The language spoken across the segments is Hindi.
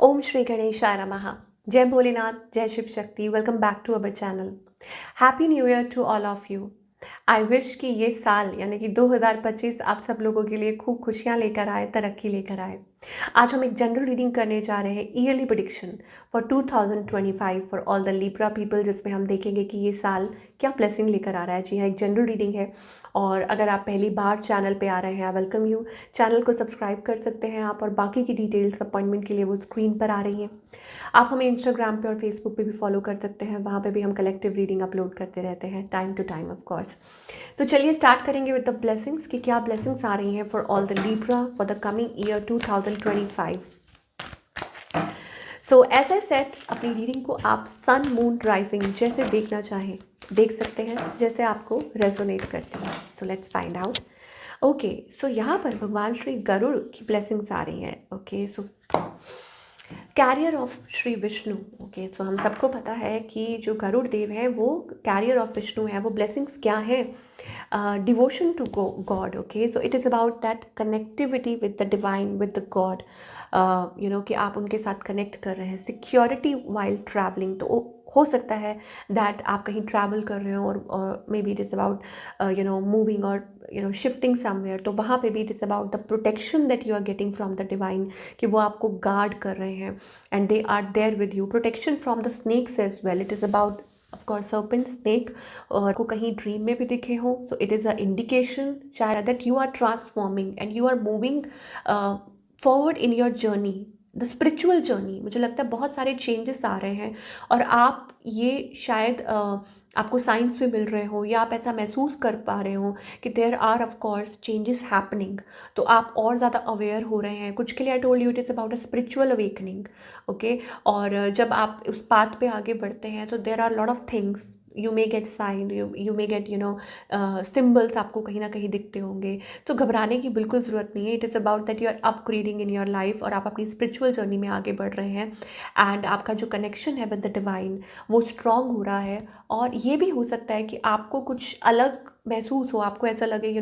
ओम श्री गणेशाय नमः। जय भोलेनाथ, जय Shiv Shakti. Welcome back to our channel. Happy new year to all of you. I wish कि ये साल यानी कि 2025 आप सब लोगों के लिए खूब खुशियाँ लेकर आए, तरक्की लेकर आए। आज हम एक जनरल रीडिंग करने जा रहे हैं, yearly prediction for 2025 for all the Libra people, जिसमें हम देखेंगे कि ये साल क्या ब्लेसिंग लेकर आ रहा है। जी हाँ, एक जनरल रीडिंग है। और अगर आप पहली बार चैनल पे आ रहे हैं, आई वेलकम यू। चैनल को सब्सक्राइब कर सकते हैं आप, और बाकी की डिटेल्स अपॉइंटमेंट के लिए वो स्क्रीन पर आ रही हैं। आप हमें इंस्टाग्राम पे और फेसबुक पे भी फॉलो कर सकते हैं, वहाँ पे भी हम कलेक्टिव रीडिंग अपलोड करते रहते हैं time to time of course. तो चलिए स्टार्ट करेंगे विद द ब्लेसिंग्स कि क्या ब्लेसिंग्स आ रही हैं for all the Libra for the coming year 2025। So as I said, अपनी रीडिंग को आप सन मून राइजिंग जैसे देखना चाहें देख सकते हैं, जैसे आपको रेजोनेट करती है। So let's find out. Okay, so यहाँ पर भगवान श्री गरुड़ की ब्लेसिंग्स आ रही हैं। Okay, so carrier of Shri Vishnu. Okay, so हम सबको पता है कि जो गरुड़ देव है वो कैरियर ऑफ विष्णु है। वो ब्लेसिंग्स क्या है? Devotion to God. Okay, so it is about that connectivity with the divine, with the God. कि आप उनके साथ कनेक्ट कर रहे हैं। सिक्योरिटी वाइल ट्रैवलिंग, तो हो सकता है दैट आप कहीं ट्रैवल कर रहे हो और maybe it is about moving और शिफ्टिंग समवेयर, तो वहाँ पे भी it is about the protection that you are getting from the divine, कि वो आपको गार्ड कर रहे हैं and they are there with you. Protection from the snakes as well, it is about of course serpent, snake, और को कहीं ड्रीम में भी दिखे हो। So it is a indication शायद that you are transforming and you are moving forward in your journey, the spiritual journey. मुझे लगता है बहुत सारे चेंजेस आ रहे हैं और आप ये शायद आपको साइंस में मिल रहे हो, या आप ऐसा महसूस कर पा रहे हो कि there are of course changes happening. तो आप और ज़्यादा अवेयर हो रहे हैं। कुछ के लिए I told you it is about a spiritual awakening. Okay, और जब आप उस पाथ पे आगे बढ़ते हैं तो there are lot of things, you may get sign, you may get symbols आपको कहीं ना कहीं दिखते होंगे। तो घबराने की बिल्कुल ज़रूरत नहीं है। It is about that you are upgrading in your life, और आप अपनी स्पिरिचुअल जर्नी में आगे बढ़ रहे हैं। एंड आपका जो कनेक्शन है विद द डिवाइन वो स्ट्रॉन्ग हो रहा है। और ये भी हो सकता है कि आपको कुछ अलग महसूस हो, आपको ऐसा लगे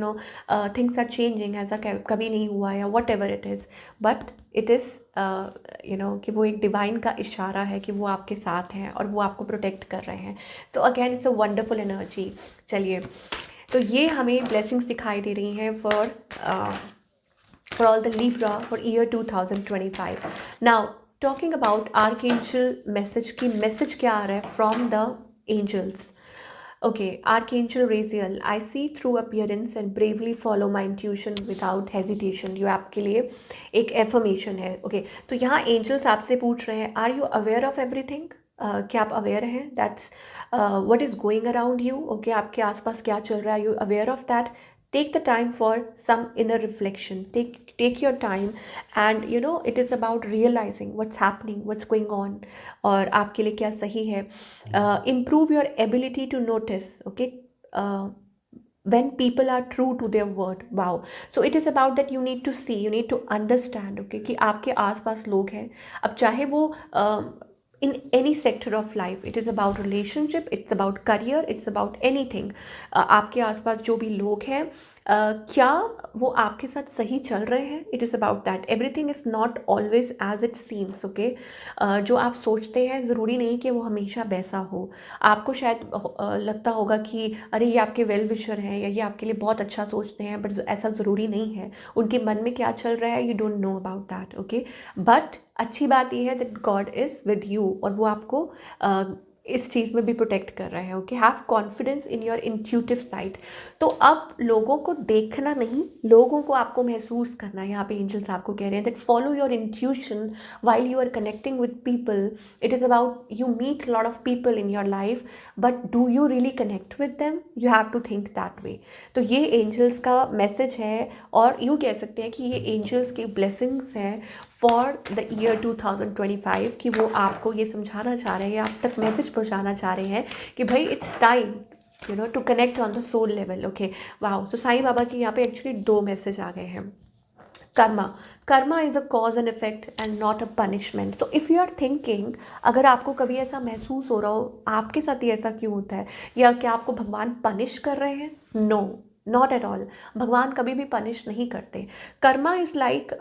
थिंग्स आर चेंजिंग, ऐसा कभी नहीं हुआ, या what ever it is. But it is कि वो एक डिवाइन का इशारा है कि वो आपके साथ हैं और वो आपको प्रोटेक्ट कर रहे हैं। तो again it's a wonderful energy. चलिए, तो ये हमें ब्लेसिंग्स दिखाई दे रही हैं for all the Libra for year 2025। Now talking about archangel message की, मैसेज क्या आ रहा है from the angels. Okay, archangel Raziel, I see through appearance and bravely follow my intuition without hesitation. ये आपके लिए एक एफर्मेशन है। ओके, तो यहाँ एंजल्स आपसे पूछ रहे हैं, are you aware of everything? क्या आप अवेयर हैं that's what is going around you? Okay, आपके आसपास क्या चल रहा है, you aware of that? Take the time for some inner reflection. Take your time, and it is about realizing what's happening, what's going on, और आपके लिए क्या सही है. Improve your ability to notice. Okay. When people are true to their word. Wow. So it is about that you need to see, you need to understand. Okay, कि आपके आसपास लोग हैं, अब चाहे वो in any sector of life, it is about relationship, it's about career, it's about anything. आपके आसपास जो भी लोग हैं, क्या वो आपके साथ सही चल रहे हैं? It is about that. Everything is not always as it seems. Okay, जो आप सोचते हैं ज़रूरी नहीं कि वो हमेशा वैसा हो। आपको शायद लगता होगा कि अरे ये आपके वेल विशर हैं, या ये आपके लिए बहुत अच्छा सोचते हैं, बट ऐसा ज़रूरी नहीं है। उनके मन में क्या चल रहा है, you don't know about that. Okay, but अच्छी बात यह है that God is with you, और वो आपको इस चीज़ में भी प्रोटेक्ट कर रहे हैं। Okay, have confidence in your intuitive side. तो अब लोगों को देखना नहीं, लोगों को आपको महसूस करना है। यहाँ पे एंजल्स आपको कह रहे हैं that follow your intuition while you are connecting with people. It is about you meet lot of people in your life, but do you really connect with them? You have to think that way. तो ये एंजल्स का मैसेज है, और यूँ कह सकते हैं कि ये एंजल्स की ब्लेसिंग्स हैं फॉर द ईयर 2025, कि वो आपको ये समझाना चाह रहे हैं, आप तक मैसेज पहुँचाना चाह रहे हैं कि भाई it's time to connect on the soul level. Okay, wow. So Sai Baba की यहाँ पे एक्चुअली 2 मैसेज आ गए हैं. Karma is a cause and effect and not a punishment. So if you are thinking, अगर आपको कभी ऐसा महसूस हो रहा हो आपके साथ ही ऐसा क्यों होता है, या क्या आपको भगवान पनिश कर रहे हैं? No, not at all. भगवान कभी भी पनिश नहीं करते। Karma is like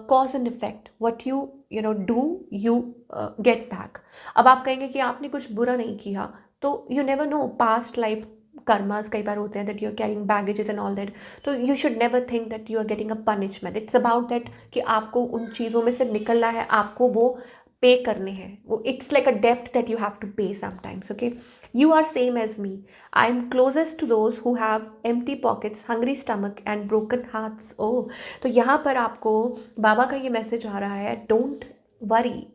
cause and effect, what you know do you get back. अब आप कहेंगे कि आपने कुछ बुरा नहीं किया, तो you never know, past life karmas कई बार होते हैं that you are carrying baggages and all that. तो you should never think that you are getting a punishment. It's about that कि आपको उन चीज़ों में से निकलना है, आपको वो पे करने हैं। वो इट्स लाइक अ डेप्ट that you have to pay sometimes. Okay, you are same as me. I am closest to those who have empty pockets, hungry stomach and broken hearts. Oh, तो यहाँ पर आपको बाबा का ये मैसेज आ रहा है, डोंट वरी,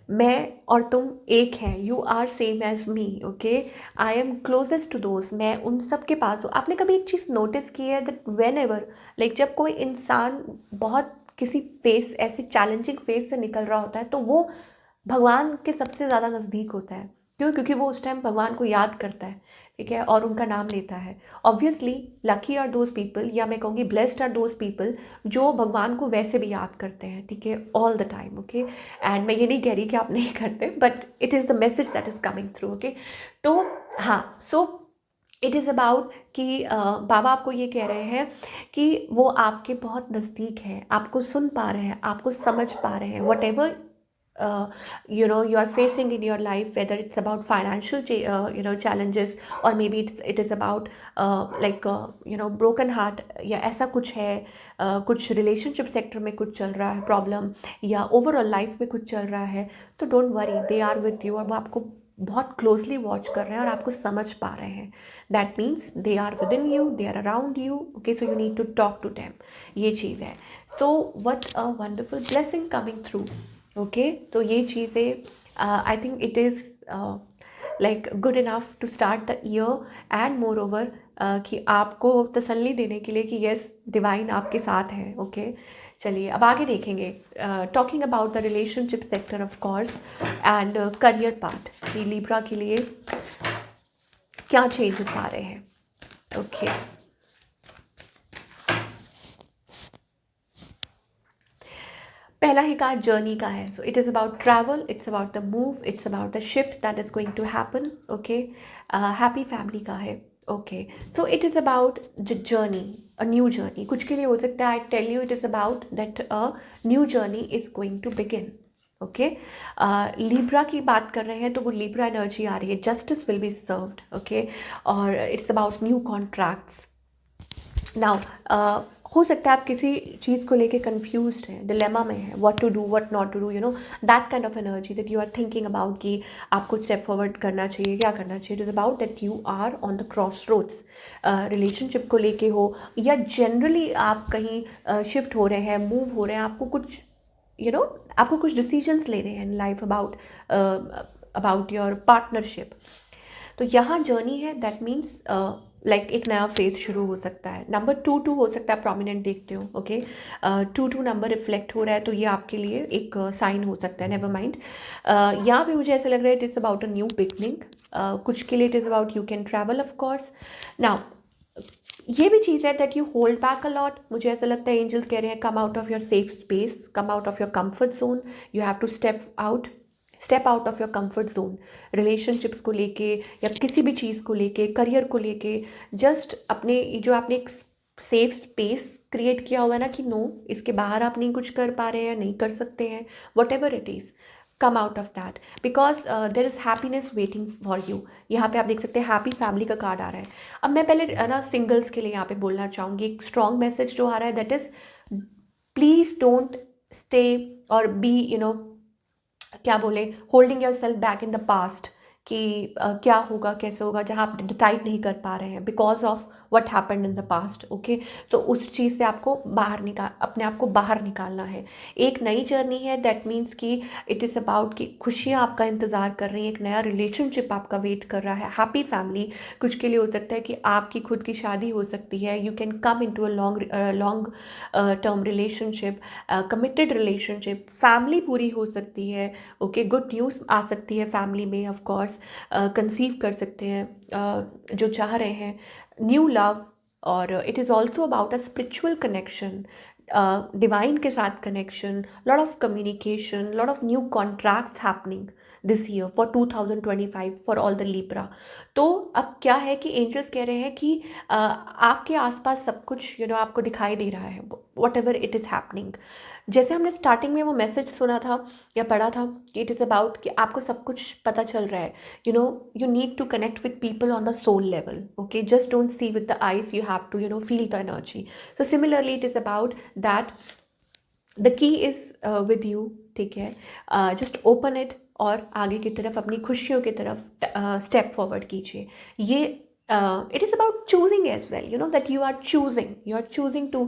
मैं और तुम एक हैं, you are same as me. Okay, I am closest to those, मैं उन सब के पास हूँ। आपने कभी एक चीज़ नोटिस की है दैट वेन एवर, लाइक जब कोई इंसान बहुत किसी फेस, ऐसे चैलेंजिंग फेस से निकल रहा होता है, तो वो भगवान के सबसे ज़्यादा नज़दीक होता है। क्यों? क्योंकि वो उस टाइम भगवान को याद करता है, ठीक है, और उनका नाम लेता है। Obviously lucky are those people, या मैं कहूँगी ब्लेस्ड आर दोज पीपल, जो भगवान को वैसे भी याद करते हैं, ठीक है, all the time. Okay, and मैं ये नहीं कह रही कि आप नहीं करते, but it is the message that is coming through. Okay, तो हाँ, सो इट इज़ अबाउट कि बाबा आपको ये कह रहे हैं कि वो आपके बहुत नज़दीक हैं, आपको सुन पा रहे हैं, आपको समझ पा रहे हैं। What ever you are facing in your life, whether it's about financial challenges, or maybe it is about broken heart, या ऐसा कुछ है, कुछ रिलेशनशिप सेक्टर में कुछ चल रहा है प्रॉब्लम, या ओवरऑल लाइफ में कुछ चल रहा है, तो don't worry, they are with you, और वो आपको बहुत क्लोजली वॉच कर रहे हैं और आपको समझ पा रहे हैं। That means they are within you, they are around you. Okay, so you need to talk to them, ये चीज़ है। So what a wonderful blessing coming through. Okay, तो ये चीज़ें I think it is like good enough to start the year, and moreover कि आपको तसल्ली देने के लिए कि यस, डिवाइन आपके साथ है। ओके, चलिए अब आगे देखेंगे, talking about the relationship sector of course, and career part, कि लिब्रा के लिए क्या चेंजेस आ रहे हैं। ओके, पहला ही कार्ड जर्नी का है। So it is about travel, it's about the move, it's about the shift that is going to happen. Okay, happy family का है। Okay, so it is about journey, a new journey. कुछ के लिए हो सकता है, I tell you, it is about that a new journey is going to begin. Okay, Libra की बात कर रहे हैं तो वो लिब्रा एनर्जी आ रही है, justice will be served. Okay, और it's about new contracts. Now हो सकता है आप किसी चीज़ को लेके कन्फ्यूज्ड हैं, डिलेमा में है, what to do, what not to do, that kind of energy that you are thinking about कि आपको स्टेप फॉरवर्ड करना चाहिए, क्या करना चाहिए। It is about that you are on the crossroads, relationship को लेके हो, या जनरली आप कहीं शिफ्ट हो रहे हैं, मूव हो रहे हैं, आपको कुछ आपको कुछ डिसीजंस लेने हैं in life about your partnership. तो यहाँ जर्नी है, दैट मीन्स लाइक एक नया फेज शुरू हो सकता है। नंबर 2 हो सकता है प्रोमिनेंट देखते हो। ओके, 2 नंबर रिफ्लेक्ट हो रहा है, तो ये आपके लिए एक साइन हो सकता है। नेवर माइंड, यहाँ पे मुझे ऐसा लग रहा है it is about a new beginning. कुछ के लिए it is about you can travel of course. Now ये भी चीज़ है that you hold back a lot. मुझे ऐसा लगता है एंजल्स कह रहे हैं come out of your safe space, come out of your comfort zone, you have to step out of your comfort zone, relationships को लेके या किसी भी चीज़ को लेके, करियर को लेके, जस्ट अपने जो आपने एक सेफ स्पेस क्रिएट किया हुआ है ना, कि नो, इसके बाहर आप नहीं कुछ कर पा रहे हैं, नहीं कर सकते हैं, what ever it is, come out of that, because there is happiness waiting for you. यहाँ पे आप देख सकते हैं हैप्पी फैमिली का कार्ड आ रहा है। अब मैं पहले ना सिंगल्स के लिए यहाँ पे बोलना चाहूँगी, एक स्ट्रॉन्ग मैसेज जो आ रहा है that is please don't stay और बी क्या बोले, holding your self back in the past, कि क्या होगा, कैसे होगा, जहाँ आप डिसाइड नहीं कर पा रहे हैं because of what happened in the past. Okay, तो उस चीज़ से आपको अपने आप को बाहर निकालना है। एक नई जर्नी है, दैट मीन्स कि इट इज़ अबाउट कि खुशियाँ आपका इंतज़ार कर रही हैं, एक नया रिलेशनशिप आपका वेट कर रहा है, हैप्पी फैमिली। कुछ के लिए हो सकता है कि आपकी खुद की शादी हो सकती है, you can come into a long term relationship, committed relationship, family पूरी हो सकती है। ओके, गुड न्यूज़ आ सकती है फैमिली में, ऑफ कोर्स कंसीव कर सकते हैं जो चाह रहे हैं, न्यू लव। और it is also about a spiritual connection, divine के साथ connection, lot of communication, lot of new contracts happening. This year for 2025 for all the Libra. तो अब क्या है कि एंजल्स कह रहे हैं कि आपके आसपास सब कुछ आपको दिखाई दे रहा है, what ever it is happening. जैसे हमने स्टार्टिंग में वो मैसेज सुना था या पढ़ा था कि इट इज़ अबाउट कि आपको सब कुछ पता चल रहा है, you need to connect with people on the soul level. Okay, just don't see with the eyes, you have to feel the energy. So similarly it is about that the key is with you, ठीक है। जस्ट ओपन इट और आगे की तरफ अपनी खुशियों की तरफ स्टेप फॉरवर्ड कीजिए। ये it is about choosing as well, that you are choosing to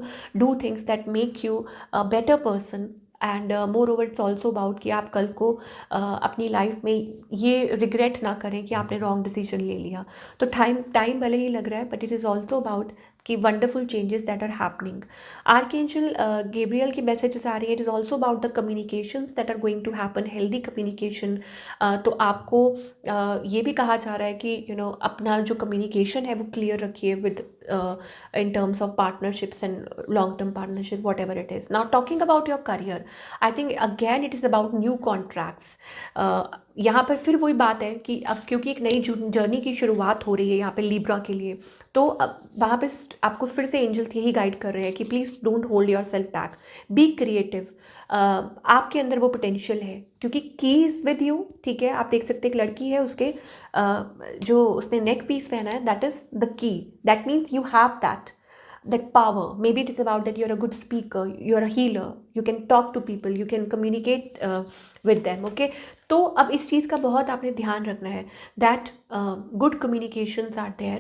do things that make you a better person. And more over it's also about कि आप कल को अपनी लाइफ में ये रिग्रेट ना करें कि आपने रॉन्ग डिसीजन ले लिया। तो टाइम भले ही लग रहा है, but it is also about कि wonderful changes that are happening. Archangel Gabriel की मैसेजेस आ रही है, it is also about the communications that are going to happen, healthy communication. तो आपको ये भी कहा जा रहा है कि अपना जो कम्युनिकेशन है वो क्लियर रखिए with in terms of partnerships and long-term partnership, whatever it is. Now talking about your career, I think again it is about new contracts. यहाँ पर फिर वही बात है कि अब क्योंकि एक नई जर्नी की शुरुआत हो रही है यहाँ पे लिब्रा के लिए, तो अब वहाँ पे आपको फिर से एंजल्स यही गाइड कर रहे हैं कि please don't hold your self back, be creative. आपके अंदर वो पोटेंशियल है क्योंकि कीज विद यू, ठीक है। आप देख सकते हैं एक लड़की है, उसके जो उसने नेक पीस पहना है, that is the key, that means you have that power. Maybe it is about that you're a good speaker, you're a healer, you can talk to people, you can communicate with them. Okay, तो अब इस चीज़ का बहुत आपने ध्यान रखना है that good communications are there,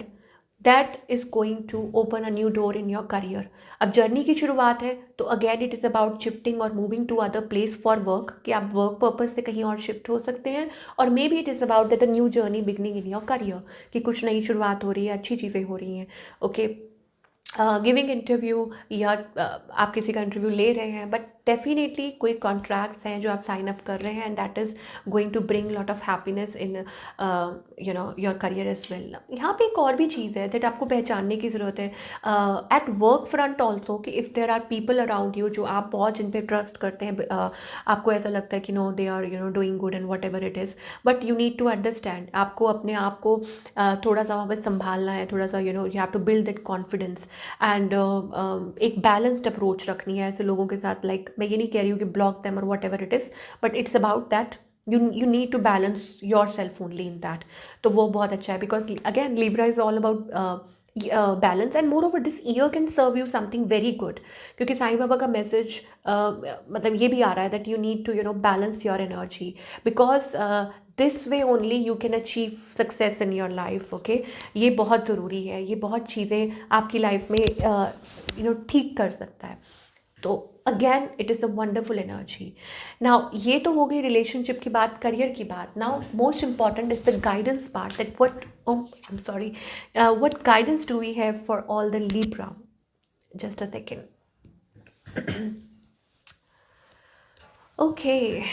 that is going to open a new door in your career. अब जर्नी की शुरुआत है तो again it is about shifting और moving to other place for work, कि आप वर्क पर्पज से कहीं और शिफ्ट हो सकते हैं। और maybe it is about that a new journey beginning in your career, कि कुछ नई शुरुआत हो रही है, अच्छी चीज़ें हो रही हैं। ओके, गिविंग इंटरव्यू या आप किसी का इंटरव्यू ले रहे हैं, बट डेफिनेटली कोई कॉन्ट्रैक्ट्स हैं जो आप साइन अप कर रहे हैं, and that is going to bring lot of happiness in your career as well. यहाँ पे एक और भी चीज़ है दैट आपको पहचानने की ज़रूरत है एट वर्क फ्रंट ऑल्सो, कि if there are people around you जो आप बहुत जिन पे ट्रस्ट करते हैं, आपको ऐसा लगता है कि no they are doing good and whatever it is, but you need to understand, आपको अपने आप को थोड़ा सा वहाँ पर संभालना है, थोड़ा सा you have to build that confidence and एक बैलेंस्ड अप्रोच रखनी है ऐसे लोगों के साथ। लाइक मैं ये नहीं कह रही हूँ कि ब्लॉक देम और what ever it is, but it's about that you need to balance yourself only in that. तो वो बहुत अच्छा है, because again Libra is all about balance, and moreover this year can serve you something very good, क्योंकि साईं बाबा का मैसेज मतलब ये भी आ रहा है that you need to balance your energy, because this way only you can achieve success in your life. Okay, ये बहुत ज़रूरी है, ये बहुत चीज़ें आपकी लाइफ में ठीक कर सकता है। तो again it is a wonderful energy. Now ये तो हो गई रिलेशनशिप की बात, करियर की बात। Now most important is the guidance part, that what guidance do we have for all the Libra? Just a second. Okay,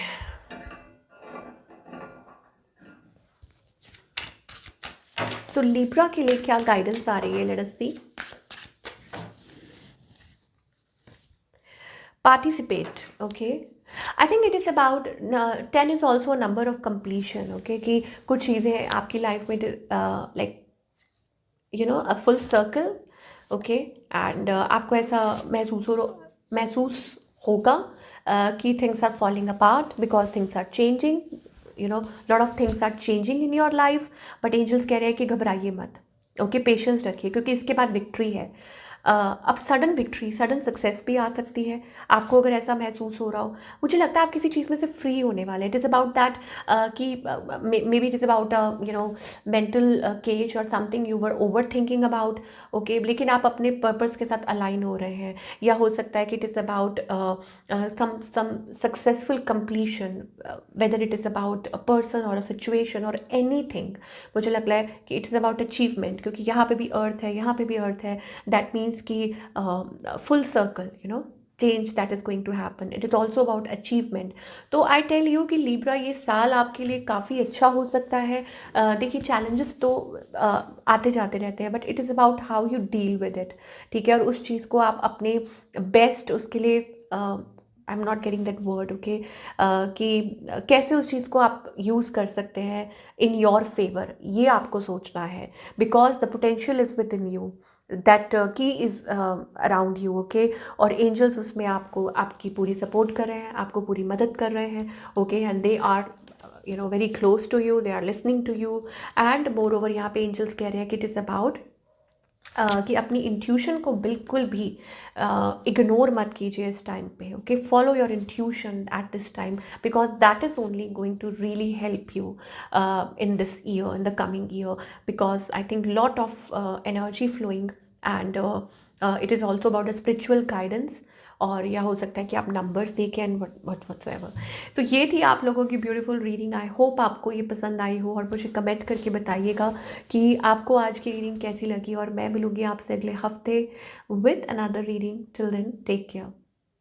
so Libra के लिए क्या गाइडेंस आ रही है, let us see. Participate. Okay, I think it is about 10 is also a number of completion. Okay, कि कुछ चीज़ें आपकी लाइफ में like a full circle. Okay, and आपको ऐसा महसूस होगा कि things are falling apart because things are changing. Lot of things are changing in your life, but angels कह रहे हैं कि घबराइए मत। ओके, पेशेंस रखिए, क्योंकि इसके बाद विक्ट्री है। अब सडन विक्ट्री, सडन सक्सेस भी आ सकती है। आपको अगर ऐसा महसूस हो रहा हो, मुझे लगता है आप किसी चीज़ में से फ्री होने वाले। इट इज़ अबाउट दैट कि maybe it is about mental cage और something you were overthinking about. Okay, लेकिन आप अपने पर्पस के साथ अलाइन हो रहे हैं, या हो सकता है कि it is about some successful completion, whether it is about a person और अ सिचुएशन और एनीथिंग। मुझे लग रहा है कि इट इज़ अबाउट अचीवमेंट, क्योंकि यहाँ पे भी अर्थ है, यहाँ पे भी अर्थ है। दैट मीन्स कि full circle change that is going to happen. It is also about achievement. तो आई टेल यू कि लिब्रा ये साल आपके लिए काफ़ी अच्छा हो सकता है। देखिए, चैलेंजेस तो आते जाते रहते हैं, but it is about how you deal with it. ठीक है, और उस चीज़ को आप अपने बेस्ट उसके लिए I am not getting that word, okay, कि कैसे उस चीज़ को आप यूज़ कर सकते हैं इन योर फेवर, ये आपको सोचना है, because the potential is with in you, that की इज़ अराउंड यू, ओके। और एंजल्स उसमें आपको आपकी पूरी सपोर्ट कर रहे हैं, आपको पूरी मदद कर रहे हैं, okay, and they are very close to you, they are listening to you. And moreover यहाँ पे एंजल्स कह रहे हैं कि इट इज़ अबाउट कि अपनी इंट्यूशन को बिल्कुल भी इग्नोर मत कीजिए इस टाइम पे, okay. Follow your intuition at this time, because that is only going to really help you in this year, in the coming year, because I think lot of energy flowing, and it is also about a spiritual guidance, और या हो सकता है कि आप नंबर्स देखें एंड व्हाटसोएवर। तो ये थी आप लोगों की ब्यूटीफुल रीडिंग। आई होप आपको ये पसंद आई हो, और मुझे कमेंट करके बताइएगा कि आपको आज की रीडिंग कैसी लगी, और मैं मिलूँगी आपसे अगले हफ्ते with another reading. Till then take care.